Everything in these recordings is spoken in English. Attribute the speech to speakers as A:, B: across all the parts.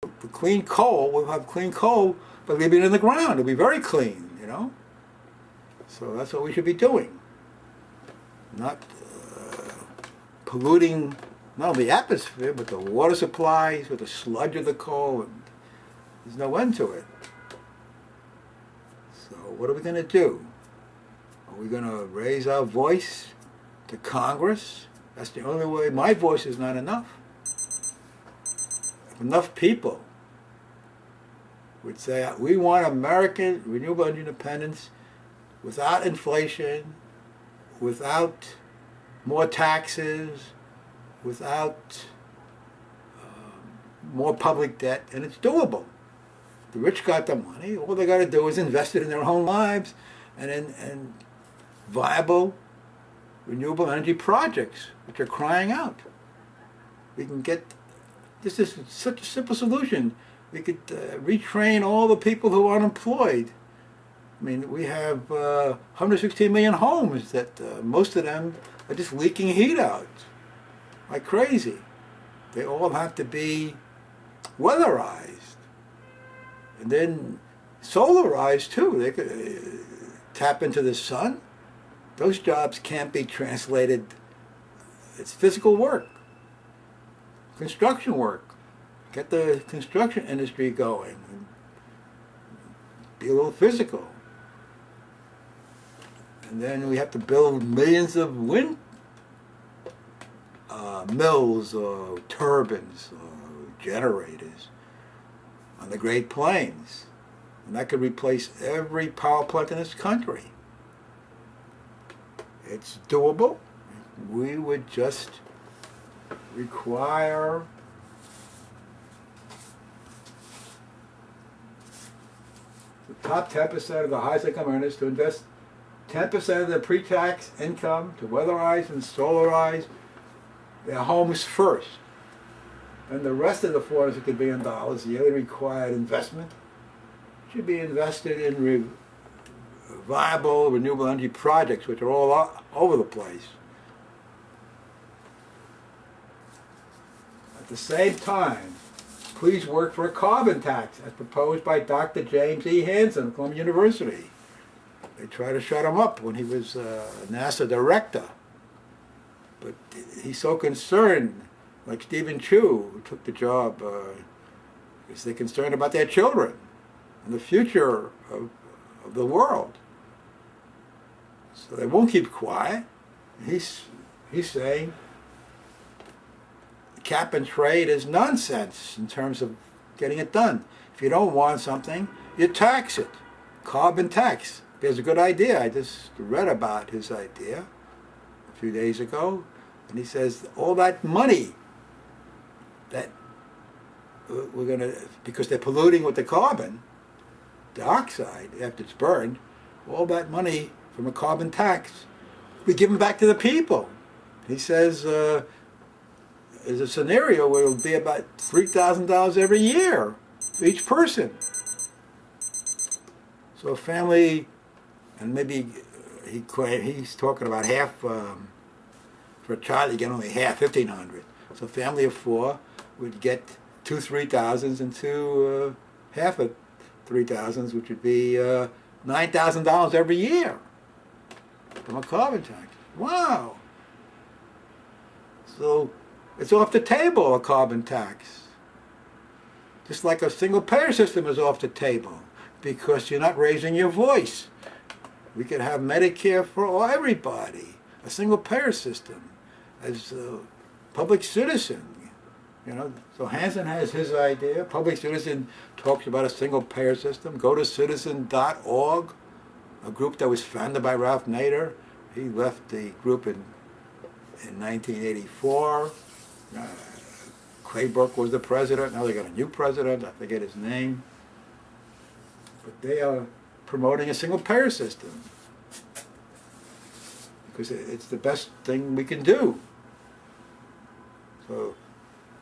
A: For clean coal, we'll have clean coal, but leaving it in the ground. It'll be very clean, you know. So that's what we should be doing. Not polluting not only the atmosphere, but the water supplies with the sludge of the coal. And there's no end to it. So what are we going to do? Are we going to raise our voice to Congress? That's the only way. My voice is not enough. If enough people would say, we want American renewable energy independence without inflation, without more taxes, without more public debt, and it's doable. The rich got the money. All they got to do is invest it in their own lives and in viable renewable energy projects, which are crying out. We can get, this is such a simple solution. We could retrain all the people who are unemployed. I mean, we have 116 million homes that most of them are just leaking heat out like crazy. They all have to be weatherized. And then solarized too. They could tap into the sun. Those jobs can't be translated. It's physical work, construction work. Get the construction industry going. Be a little physical. And then we have to build millions of wind mills or turbines or generators on the Great Plains. And that could replace every power plant in this country. It's doable. We would just require the top 10% of the highest income earners to invest 10% of their pre-tax income to weatherize and solarize their homes first. And the rest of the $450 billion yearly required investment should be invested in viable renewable energy projects, which are all over the place. At the same time, please work for a carbon tax as proposed by Dr. James E. Hansen of Columbia University. They tried to shut him up when he was NASA director. But he's so concerned, like Stephen Chu, who took the job, because they're concerned about their children and the future of the world. So they won't keep quiet. He's saying cap and trade is nonsense in terms of getting it done. If you don't want something, you tax it. Carbon tax. It's a good idea. I just read about his idea a few days ago. And he says all that money that we're going to, because they're polluting with the carbon dioxide after it's burned, all that money from a carbon tax we give them back to the people. He says there's a scenario where it'll be about $3,000 every year for each person. So a family, and maybe he's talking about half, for a child you get only half, $1,500. So a family of four would get two $3,000s and two half of $3,000s, which would be $9,000 every year from a carbon tax. Wow! So it's off the table, a carbon tax. Just like a single payer system is off the table because you're not raising your voice. We could have Medicare for everybody, a single payer system, as a public citizen. You know, so Hansen has his idea. Public Citizen talks about a single payer system. Go to citizen.org, a group that was founded by Ralph Nader. He left the group in 1984. Claybrook was the president. Now they got a new president. I forget his name. But they are promoting a single payer system because it's the best thing we can do. So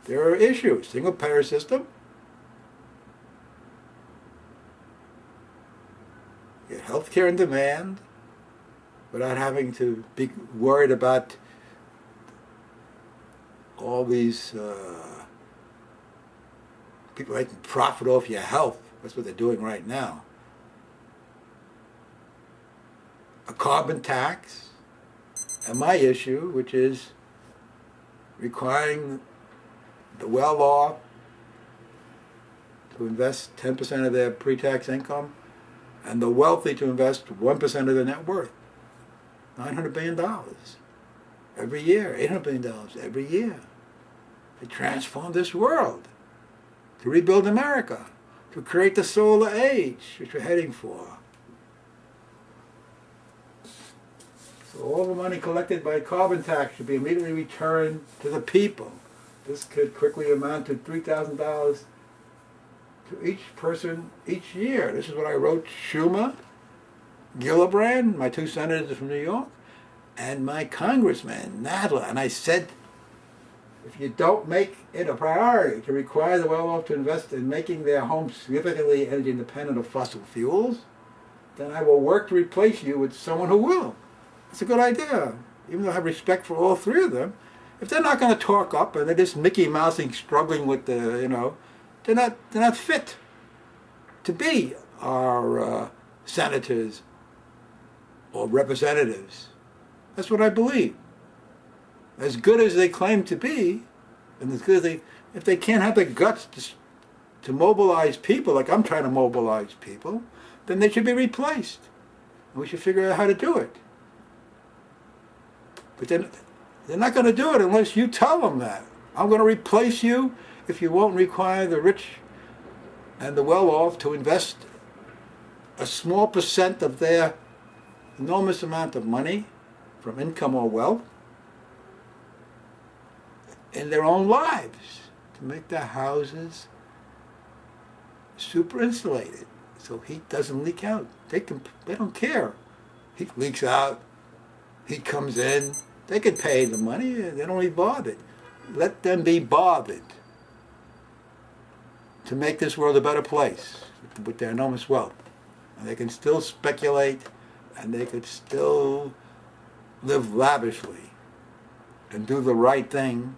A: there are issues. Single payer system. Get health care in demand without having to be worried about all these People making profit off your health. That's what they're doing right now. A carbon tax, and my issue, which is requiring the well-off to invest 10% of their pre-tax income, and the wealthy to invest 1% of their net worth. $900 billion every year, $800 billion every year. To transform this world, to rebuild America, to create the solar age, which we're heading for. So all the money collected by carbon tax should be immediately returned to the people. This could quickly amount to $3,000 to each person each year. This is what I wrote Schumer, Gillibrand, my two senators from New York, and my congressman, Nadler. And I said, if you don't make it a priority to require the well-off to invest in making their homes significantly energy independent of fossil fuels, then I will work to replace you with someone who will. It's a good idea, even though I have respect for all three of them. If they're not going to talk up and they're just Mickey Mousing, struggling with the, they're not fit to be our senators or representatives. That's what I believe. As good as they claim to be, and as good as if they can't have the guts to mobilize people like I'm trying to mobilize people, then they should be replaced. And we should figure out how to do it. But then they're not going to do it unless you tell them that. I'm going to replace you if you won't require the rich and the well-off to invest a small percent of their enormous amount of money from income or wealth in their own lives to make their houses super insulated so heat doesn't leak out. They don't care. Heat leaks out, heat comes in, they can pay the money, they don't be bothered. Let them be bothered to make this world a better place with their enormous wealth. And they can still speculate, and they could still live lavishly and do the right thing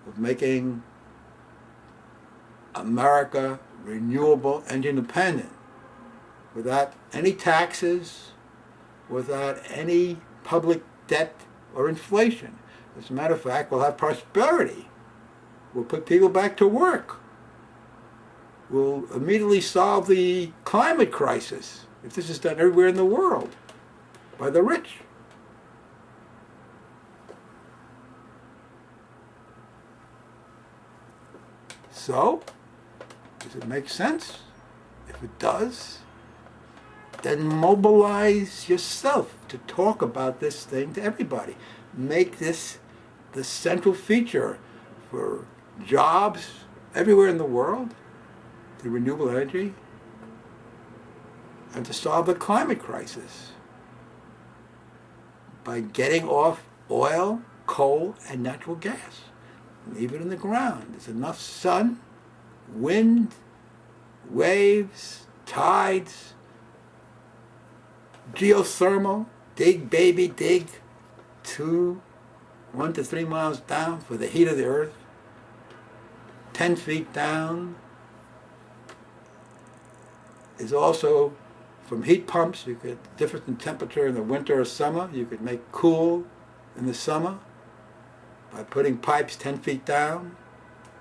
A: of making America renewable and independent without any taxes, without any public debt or inflation. As a matter of fact, we'll have prosperity. We'll put people back to work. We'll immediately solve the climate crisis, if this is done everywhere in the world, by the rich. So, does it make sense? If it does, then mobilize yourself to talk about this thing to everybody. Make this the central feature for jobs everywhere in the world, the renewable energy, and to solve the climate crisis by getting off oil, coal, and natural gas. Leave it in the ground. There's enough sun, wind, waves, tides, geothermal, dig baby dig, 1 to 3 miles down for the heat of the earth, 10 feet down is also from heat pumps. You get difference in temperature in the winter or summer. You could make cool in the summer by putting pipes 10 feet down,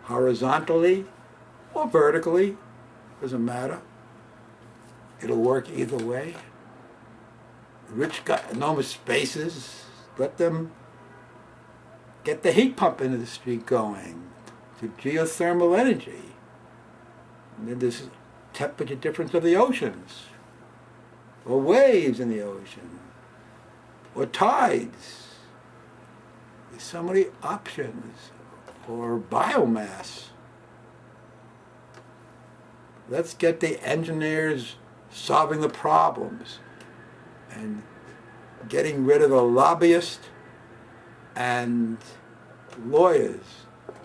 A: horizontally or vertically, doesn't matter. It'll work either way. The rich got enormous spaces, let them get the heat pump industry going to geothermal energy. And then there's temperature difference of the oceans, or waves in the ocean, or tides. There's so many options, or biomass. Let's get the engineers solving the problems and getting rid of the lobbyists and lawyers